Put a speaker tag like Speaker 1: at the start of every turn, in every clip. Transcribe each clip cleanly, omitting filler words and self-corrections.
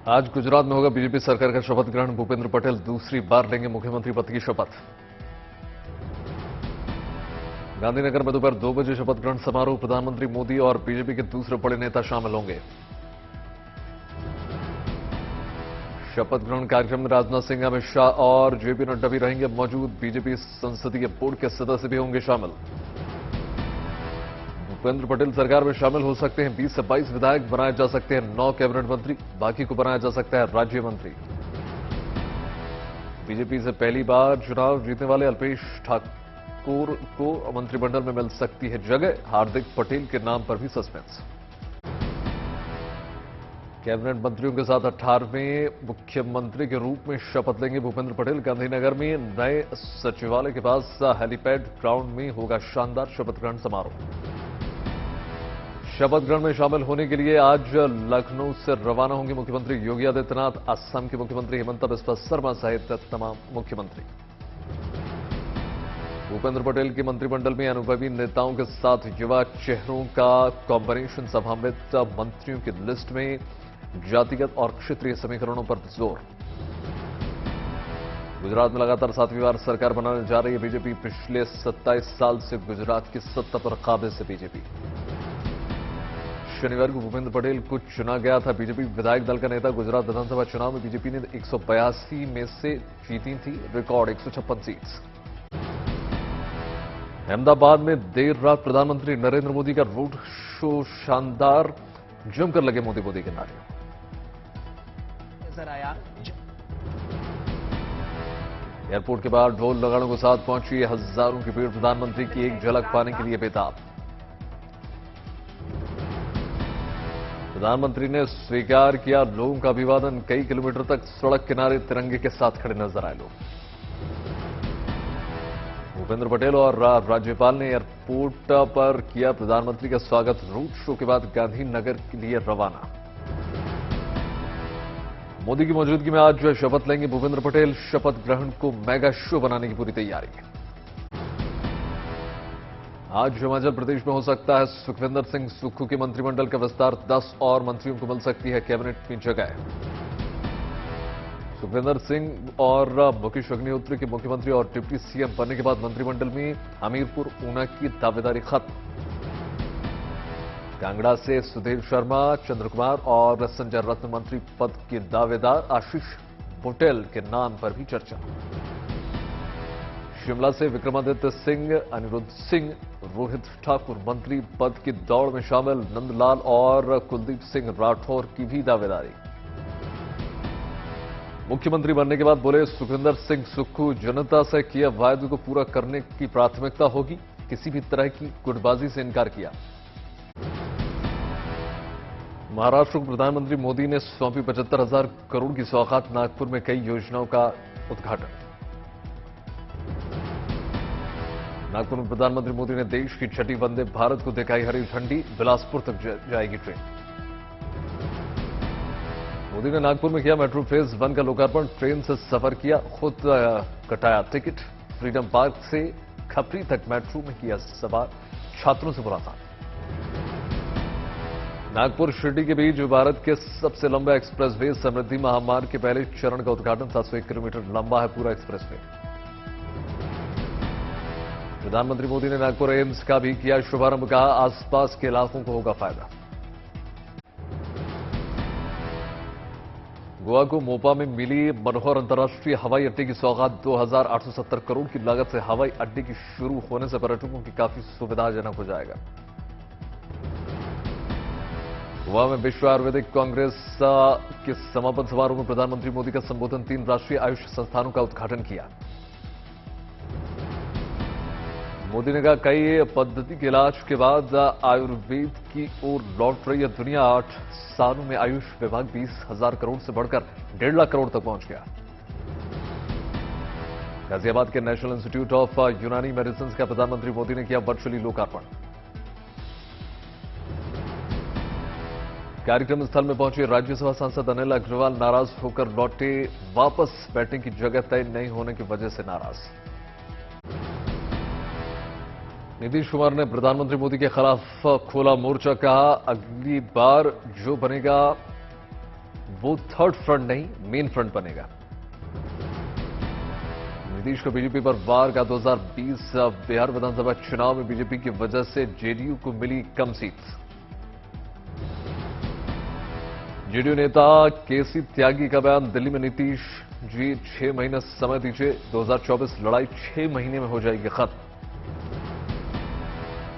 Speaker 1: आज गुजरात में होगा बीजेपी सरकार का शपथ ग्रहण। भूपेंद्र पटेल दूसरी बार लेंगे मुख्यमंत्री पद की शपथ। गांधीनगर में दोपहर 2 बजे शपथ ग्रहण समारोह। प्रधानमंत्री मोदी और बीजेपी के दूसरे बड़े नेता शामिल होंगे। शपथ ग्रहण कार्यक्रम में राजनाथ सिंह, अमित शाह और जेपी नड्डा भी रहेंगे मौजूद। बीजेपी संसदीय बोर्ड के सदस्य भी होंगे शामिल। भूपेंद्र पटेल सरकार में शामिल हो सकते हैं 20 से 22 विधायक, बनाए जा सकते हैं 9 कैबिनेट मंत्री, बाकी को बनाया जा सकता है राज्य मंत्री। बीजेपी से पहली बार चुनाव जीतने वाले अल्पेश ठाकुर को मंत्रिमंडल में मिल सकती है जगह। हार्दिक पटेल के नाम पर भी सस्पेंस। कैबिनेट मंत्रियों के साथ 18वें मुख्यमंत्री के रूप में शपथ लेंगे भूपेंद्र पटेल। गांधीनगर में नए सचिवालय के पास हेलीपैड ग्राउंड में होगा शानदार शपथ ग्रहण समारोह। शपथ ग्रहण में शामिल होने के लिए आज लखनऊ से रवाना होंगे मुख्यमंत्री योगी आदित्यनाथ, असम के मुख्यमंत्री हिमंता बिस्वा शर्मा सहित तमाम मुख्यमंत्री। भूपेंद्र पटेल के मंत्रिमंडल में अनुभवी नेताओं के साथ युवा चेहरों का कॉम्बिनेशन। संभावित मंत्रियों की लिस्ट में जातिगत और क्षेत्रीय समीकरणों पर जोर। गुजरात में लगातार 7वीं बार सरकार बनाने जा रही है बीजेपी। पिछले 27 साल से गुजरात की सत्ता पर काबिज है बीजेपी। शनिवार को भूपेंद्र पटेल को चुना गया था बीजेपी विधायक दल का नेता। गुजरात विधानसभा चुनाव में बीजेपी ने 182 में से जीती थी रिकॉर्ड 156 सीट्स। अहमदाबाद में देर रात प्रधानमंत्री नरेंद्र मोदी का रोड शो शानदार। जमकर लगे मोदी मोदी के नारे।
Speaker 2: नजर आया।
Speaker 1: एयरपोर्ट के बाहर ढोल नगाड़ों के साथ पहुंची हजारों की भीड़। प्रधानमंत्री की एक झलक पाने के लिए बेताब। प्रधानमंत्री ने स्वीकार किया लोगों का अभिवादन। कई किलोमीटर तक सड़क किनारे तिरंगे के साथ खड़े नजर आए लोग। भूपेंद्र पटेल और राज्यपाल ने एयरपोर्ट पर किया प्रधानमंत्री का स्वागत। रोड शो के बाद गांधीनगर के लिए रवाना। मोदी की मौजूदगी में आज शपथ लेंगे भूपेंद्र पटेल। शपथ ग्रहण को मेगा शो बनाने की पूरी तैयारी है। आज हिमाचल प्रदेश में हो सकता है सुखविंदर सिंह सुक्खू के मंत्रिमंडल का विस्तार। 10 और मंत्रियों को मिल सकती है कैबिनेट में जगह। सुखविंदर सिंह और मुकेश अग्निहोत्री के मुख्यमंत्री और डिप्टी सीएम बनने के बाद मंत्रिमंडल में हमीरपुर ऊना की दावेदारी खत्म। कांगड़ा से सुधीर शर्मा, चंद्र कुमार और संजय रत्न मंत्री पद के दावेदार। आशीष बुटेल के नाम पर भी चर्चा। शिमला से विक्रमादित्य सिंह, अनिरुद्ध सिंह, रोहित ठाकुर मंत्री पद की दौड़ में शामिल। नंदलाल और कुलदीप सिंह राठौर की भी दावेदारी। मुख्यमंत्री बनने के बाद बोले सुखविंदर सिंह सुक्खू, जनता से किए वायदे को पूरा करने की प्राथमिकता होगी। किसी भी तरह की गुटबाजी से इनकार किया। महाराष्ट्र को प्रधानमंत्री मोदी ने सौंपी 75,000 करोड़ की सौगात। नागपुर में कई योजनाओं का उद्घाटन। नागपुर में प्रधानमंत्री मोदी ने देश की 6ठी वंदे भारत को दिखाई हरी झंडी। बिलासपुर तक जाएगी ट्रेन। मोदी ने नागपुर में किया मेट्रो फेज 1 का लोकार्पण। ट्रेन से सफर किया, खुद कटाया टिकट। फ्रीडम पार्क से खपरी तक मेट्रो में किया सवार। छात्रों से मुलाकात। नागपुर शिरडी के बीच भारत के सबसे लंबा एक्सप्रेसवे समृद्धि महामार्ग के पहले चरण का उद्घाटन। 701 किलोमीटर लंबा है पूरा एक्सप्रेसवे। प्रधानमंत्री मोदी ने नागपुर एम्स का भी किया शुभारंभ। कहा आसपास के इलाकों को होगा फायदा। गोवा को मोपा में मिली मनोहर अंतर्राष्ट्रीय हवाई अड्डे की सौगात। 2,870 करोड़ की लागत से हवाई अड्डे की शुरू होने से पर्यटकों की काफी सुविधाजनक हो जाएगा। गोवा में विश्व आयुर्वेदिक कांग्रेस के समापन समारोह में प्रधानमंत्री मोदी का संबोधन। 3 राष्ट्रीय आयुष संस्थानों का उद्घाटन किया। मोदी ने कहा कई पद्धति के इलाज के बाद आयुर्वेद की ओर लौट रही है दुनिया। 8 सालों में आयुष विभाग 20,000 करोड़ से बढ़कर 1.5 लाख करोड़ तक पहुंच गया। गाजियाबाद के नेशनल इंस्टीट्यूट ऑफ यूनानी मेडिसिन का प्रधानमंत्री मोदी ने किया वर्चुअली लोकार्पण। कार्यक्रम स्थल में पहुंचे राज्यसभा सांसद अनिल अग्रवाल नाराज होकर लौटे वापस। बैठने की जगह तय नहीं होने की वजह से नाराज। नीतीश कुमार ने प्रधानमंत्री मोदी के खिलाफ खोला मोर्चा। कहा अगली बार जो बनेगा वो थर्ड फ्रंट नहीं, मेन फ्रंट बनेगा। नीतीश को बीजेपी पर वार का 2020 बिहार विधानसभा चुनाव में बीजेपी की वजह से जेडीयू को मिली कम सीट। जेडीयू नेता केसी त्यागी का बयान, दिल्ली में नीतीश जी 6 महीने समय दीजिए, 2024 लड़ाई 6 महीने में हो जाएगी खत्म।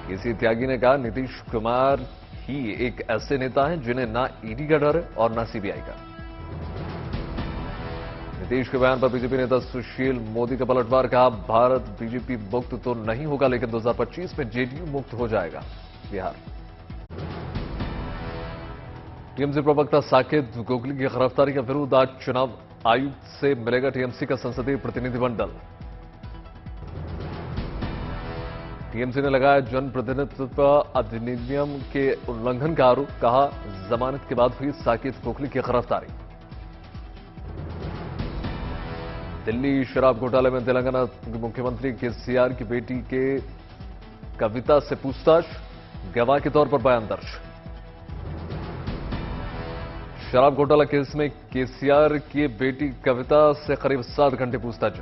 Speaker 1: केसी त्यागी ने कहा, नीतीश कुमार ही एक ऐसे नेता हैं जिन्हें ना ईडी का डर है और ना सीबीआई का। नीतीश के बयान पर बीजेपी नेता सुशील मोदी का पलटवार, कहा भारत बीजेपी मुक्त तो नहीं होगा लेकिन 2025 में जेडीयू मुक्त हो जाएगा बिहार। टीएमसी प्रवक्ता साकेत गोखले की गिरफ्तारी का विरोध, आज चुनाव आयुक्त से मिलेगा टीएमसी का संसदीय प्रतिनिधिमंडल। टीएमसी ने लगाया जनप्रतिनिधित्व अधिनियम के उल्लंघन का आरोप, कहा जमानत के बाद हुई साकेत गोखले की गिरफ्तारी। दिल्ली शराब घोटाले में तेलंगाना मुख्यमंत्री केसीआर की बेटी के कविता से पूछताछ, गवाह के तौर पर बयान दर्ज। शराब घोटाला केस में केसीआर की बेटी कविता से करीब 7 घंटे पूछताछ।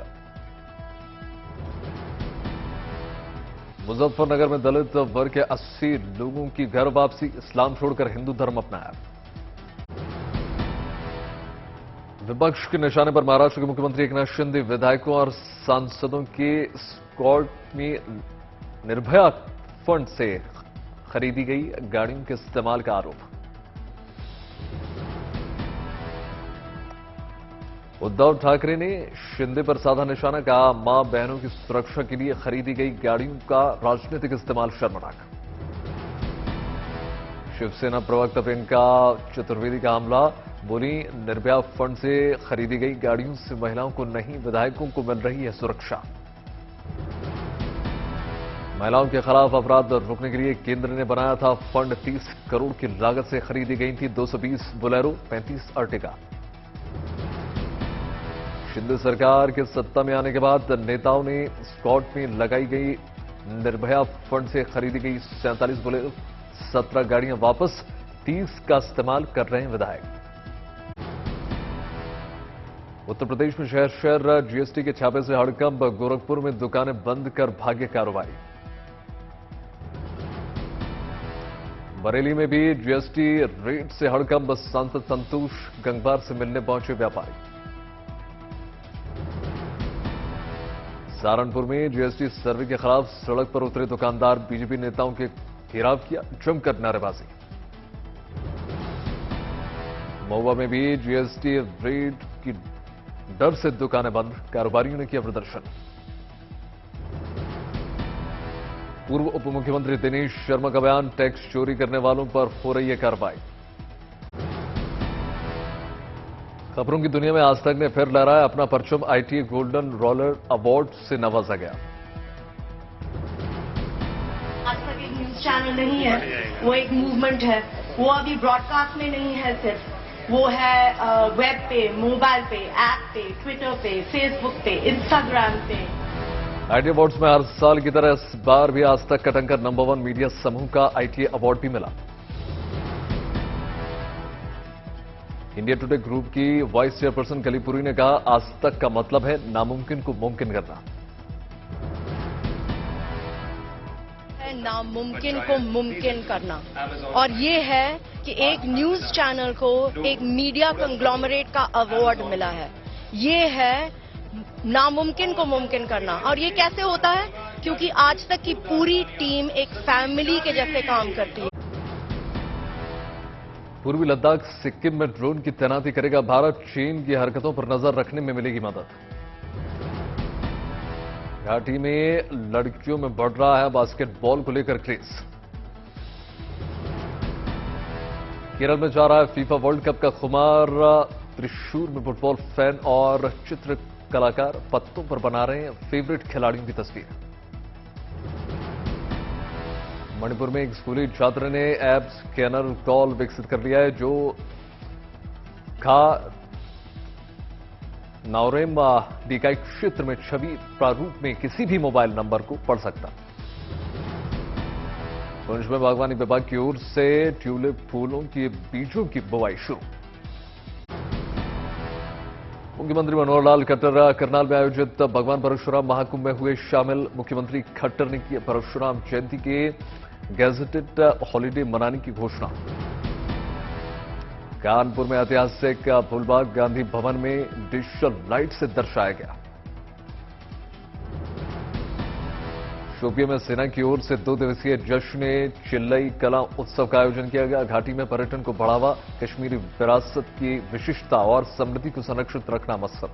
Speaker 1: मुजफ्फरनगर में दलित वर्ग के 80 लोगों की घर वापसी, इस्लाम छोड़कर हिंदू धर्म अपनाया। विपक्ष के निशाने पर महाराष्ट्र के मुख्यमंत्री एकनाथ शिंदे, विधायकों और सांसदों के स्क्वाड में निर्भया फंड से खरीदी गई गाड़ियों के इस्तेमाल का आरोप। उद्धव ठाकरे ने शिंदे पर साधा निशाना, कहा मां बहनों की सुरक्षा के लिए खरीदी गई गाड़ियों का राजनीतिक इस्तेमाल शर्मनाक। शिवसेना प्रवक्ता प्रियंका चतुर्वेदी का हमला, बोली निर्भया फंड से खरीदी गई गाड़ियों से महिलाओं को नहीं विधायकों को मिल रही है सुरक्षा। महिलाओं के खिलाफ अपराध रोकने के लिए केंद्र ने बनाया था फंड, 30 करोड़ की लागत से खरीदी गई थी 220 बोलेरो, 35 अर्टिगा। शिंदे सरकार के सत्ता में आने के बाद नेताओं ने स्क्वाड में लगाई गई निर्भया फंड से खरीदी गई 47 बोलेरो, 17 गाड़ियां वापस, 30 का इस्तेमाल कर रहे हैं विधायक। उत्तर प्रदेश में शहर शहर जीएसटी के छापे से हड़कंप, गोरखपुर में दुकानें बंद कर भागे कारोबारी। बरेली में भी जीएसटी रेट से हड़कंप, सांसद संतोष गंगवार से मिलने पहुंचे व्यापारी। सहारनपुर में जीएसटी सर्वे के खिलाफ सड़क पर उतरे दुकानदार, बीजेपी नेताओं के घेराव किया, जमकर नारेबाजी। महुआ में भी जीएसटी रेट की डर से दुकानें बंद, कारोबारियों ने किया प्रदर्शन। पूर्व उप मुख्यमंत्री दिनेश शर्मा का बयान, टैक्स चोरी करने वालों पर हो रही है कार्रवाई। खबरों की दुनिया में आज तक ने फिर लहराया अपना परचम, आईटी गोल्डन रोलर अवार्ड से नवाजा गया।
Speaker 2: आज तक एक न्यूज चैनल नहीं है, वो एक मूवमेंट है। वो अभी ब्रॉडकास्ट में नहीं है सिर्फ, वो है वेब पे, मोबाइल पे, ऐप पे, ट्विटर पे, फेसबुक पे, इंस्टाग्राम पे।
Speaker 1: आईटी अवार्ड्स में हर साल की तरह इस बार भी आज तक का टंकर नंबर 1 मीडिया समूह का आईटी अवार्ड भी मिला। इंडिया टुडे ग्रुप की वाइस चेयरपर्सन कलीपुरी ने कहा, आज तक का मतलब है नामुमकिन को मुमकिन करना।
Speaker 3: नामुमकिन को मुमकिन करना, और ये है कि एक न्यूज चैनल को एक मीडिया कंग्लोमरेट का अवार्ड मिला है। ये है नामुमकिन को मुमकिन करना। और ये कैसे होता है? क्योंकि आज तक की पूरी टीम एक फैमिली के जैसे काम करती है।
Speaker 1: पूर्वी लद्दाख सिक्किम में ड्रोन की तैनाती करेगा भारत, चीन की हरकतों पर नजर रखने में मिलेगी मदद। घाटी में लड़कियों में बढ़ रहा है बास्केटबॉल को लेकर क्रेज। केरल में जा रहा है फीफा वर्ल्ड कप का खुमार, त्रिशूर में फुटबॉल फैन और चित्र कलाकार पत्तों पर बना रहे हैं फेवरेट खिलाड़ियों की तस्वीर। मणिपुर में एक स्कूली छात्र ने ऐप स्कैनर कॉल विकसित कर लिया है जो खा नाओरेम दिकाई क्षेत्र में छवि प्रारूप में किसी भी मोबाइल नंबर को पढ़ सकता। पुंछ में बागवानी विभाग की ओर से ट्यूलिप फूलों के बीजों की बुवाई शुरू। मुख्यमंत्री मनोहर लाल खट्टर करनाल में आयोजित भगवान परशुराम महाकुंभ में हुए शामिल। मुख्यमंत्री खट्टर ने की परशुराम जयंती के गैजेटेड हॉलिडे मनाने की घोषणा। कानपुर में ऐतिहासिक फूलबाग गांधी भवन में डिजिटल लाइट से दर्शाया गया। शोपियां में सेना की ओर से 2 दिवसीय जश्न चिल्लई कला उत्सव का आयोजन किया गया। घाटी में पर्यटन को बढ़ावा, कश्मीरी विरासत की विशिष्टता और समृद्धि को संरक्षित रखना मकसद।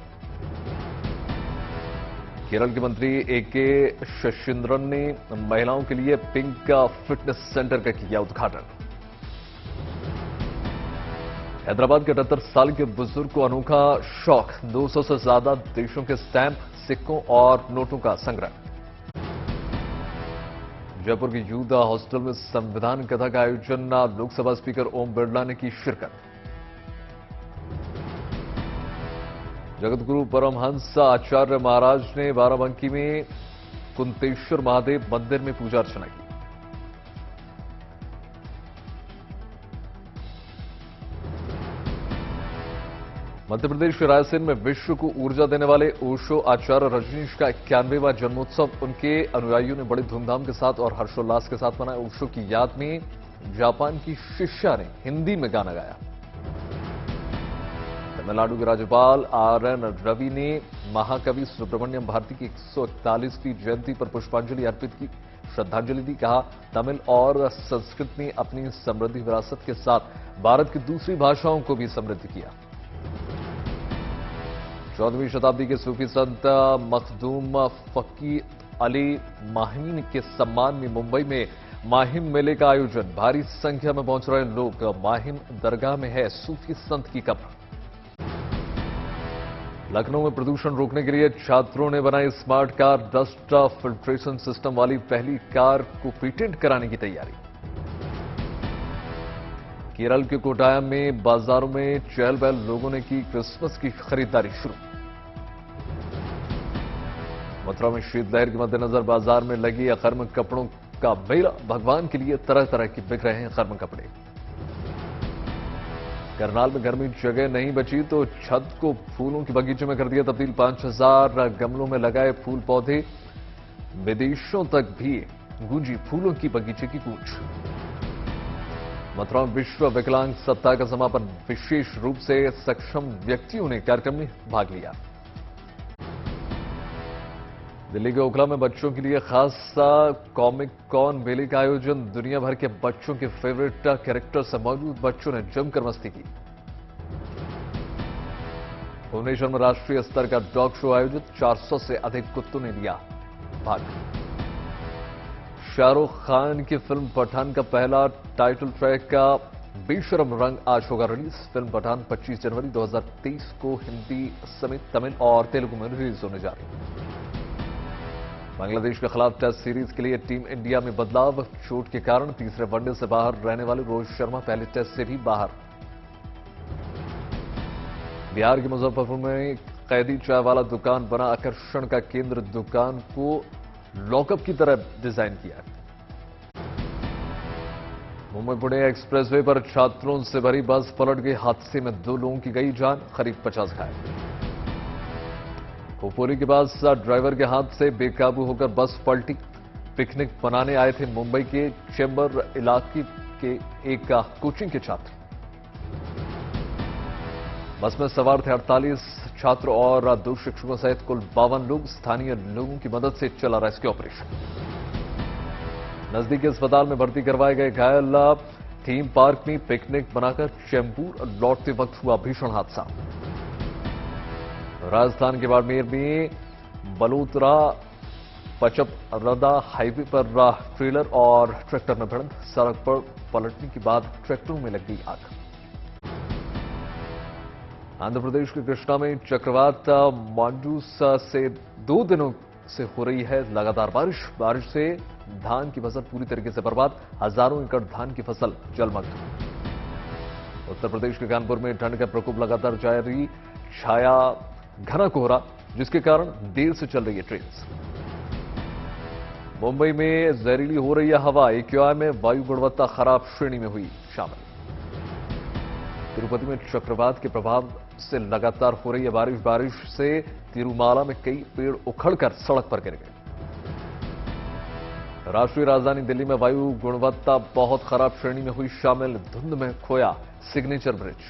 Speaker 1: केरल के मंत्री ए.के. शशींद्रन ने महिलाओं के लिए पिंक फिटनेस सेंटर का किया उद्घाटन। हैदराबाद के 78 साल के बुजुर्ग को अनोखा शौक, 200 से ज्यादा देशों के स्टैंप, सिक्कों और नोटों का संग्रह। जयपुर के यूदा हॉस्टल में संविधान कथा का आयोजन, लोकसभा स्पीकर ओम बिरला ने की शिरकत। जगतगुरु परमहंस आचार्य महाराज ने बाराबंकी में कुंतेश्वर महादेव मंदिर में पूजा अर्चना की। मध्य प्रदेश के रायसेन में विश्व को ऊर्जा देने वाले ओशो आचार्य रजनीश का 91वां जन्मोत्सव उनके अनुयायियों ने बड़ी धूमधाम के साथ और हर्षोल्लास के साथ मनाया। ओशो की याद में जापान की शिष्या ने हिंदी में गाना गाया। तमिलनाडु के राज्यपाल आर.एन. रवि ने महाकवि सुब्रमण्यम भारती की 141वीं जयंती पर पुष्पांजलि अर्पित की, श्रद्धांजलि दी। कहा, तमिल और संस्कृत ने अपनी समृद्ध विरासत के साथ भारत की दूसरी भाषाओं को भी समृद्ध किया। 14वीं शताब्दी के सूफी संत मखदूम फकीर अली माहिम के सम्मान में मुंबई में माहिम मेले का आयोजन। भारी संख्या में पहुंच रहे लोग। माहिम दरगाह में है सूफी संत की कब्र। लखनऊ में प्रदूषण रोकने के लिए छात्रों ने बनाई smart car. Dust filtration system वाली पहली कार को पेटेंट कराने की तैयारी। केरल के कोटायम में बाजारों में चहल पहल, लोगों ने की क्रिसमस की खरीदारी शुरू। मथुरा में शीतलहर के मद्देनजर बाजार में लगी खर्म कपड़ों का मेला। भगवान के लिए तरह तरह के बिक रहे हैं खर्म कपड़े। करनाल में गर्मी जगह नहीं बची तो छत को फूलों के बगीचे में कर दिया तब्दील। 5000 गमलों में लगाए फूल पौधे। विदेशों तक भी गूंजी फूलों की बगीचे की गूंज। मथुरा में विश्व विकलांग सप्ताह का समापन। विशेष रूप से सक्षम व्यक्तियों ने कार्यक्रम में भाग लिया। दिल्ली के ओखला में बच्चों के लिए खास कॉमिक कॉन मेले का आयोजन। दुनिया भर के बच्चों के फेवरेट कैरेक्टर से मौजूद बच्चों ने जमकर मस्ती की। भुवनेश्वर में राष्ट्रीय स्तर का डॉग शो आयोजित। 400 से अधिक कुत्तों ने लिया भाग। शाहरुख खान की फिल्म पठान का पहला टाइटल ट्रैक का बेशरम रंग आज होगा रिलीज। फिल्म पठान 25 जनवरी 2023 को हिंदी समेत तमिल और तेलुगु में रिलीज होने जा रही है। बांग्लादेश के खिलाफ टेस्ट सीरीज के लिए टीम इंडिया में बदलाव। चोट के कारण तीसरे वनडे से बाहर रहने वाले रोहित शर्मा पहले टेस्ट से भी बाहर। बिहार के मुजफ्फरपुर में कैदी चाय वाला दुकान बना आकर्षण का केंद्र। दुकान को लॉकअप की तरह डिजाइन किया। मुंबई पुणे एक्सप्रेसवे पर छात्रों से भरी बस पलट गई। हादसे में 2 लोगों की गई जान, करीब 50 घायल। खोपोली के पास ड्राइवर के हाथ से बेकाबू होकर बस पलटी। पिकनिक मनाने आए थे मुंबई के चेंबर इलाके के एक कोचिंग के छात्र। बस में सवार थे 48 छात्र और 2 शिक्षकों सहित कुल 52 लोग। स्थानीय लोगों की मदद से चला रेस्क्यू ऑपरेशन। नजदीकी अस्पताल में भर्ती करवाए गए घायल। थीम पार्क में पिकनिक बनाकर चैंबूर लौटते वक्त हुआ भीषण हादसा। राजस्थान के बाड़मेर में बलोतरा पचपरदा हाईवे पर ट्रेलर और ट्रैक्टर में भिड़ंत। सड़क पर पलटने के बाद ट्रैक्टरों में लग गई आग। आंध्र प्रदेश के कृष्णा में चक्रवात मानसून से 2 दिनों से हो रही है लगातार बारिश से धान की फसल पूरी तरीके से बर्बाद। हजारों एकड़ धान की फसल जलमग्न। उत्तर प्रदेश के कानपुर में ठंड का प्रकोप लगातार जारी। छाया घना कोहरा, जिसके कारण देर से चल रही है ट्रेन। मुंबई में जहरीली हो रही है हवा। AQI में वायु गुणवत्ता खराब श्रेणी में हुई शामिल। तिरुपति में चक्रवात के प्रभाव से लगातार हो रही है बारिश से तिरुमाला में कई पेड़ उखड़कर सड़क पर गिर गए। राष्ट्रीय राजधानी दिल्ली में वायु गुणवत्ता बहुत खराब श्रेणी में हुई शामिल, धुंध में खोया सिग्नेचर ब्रिज।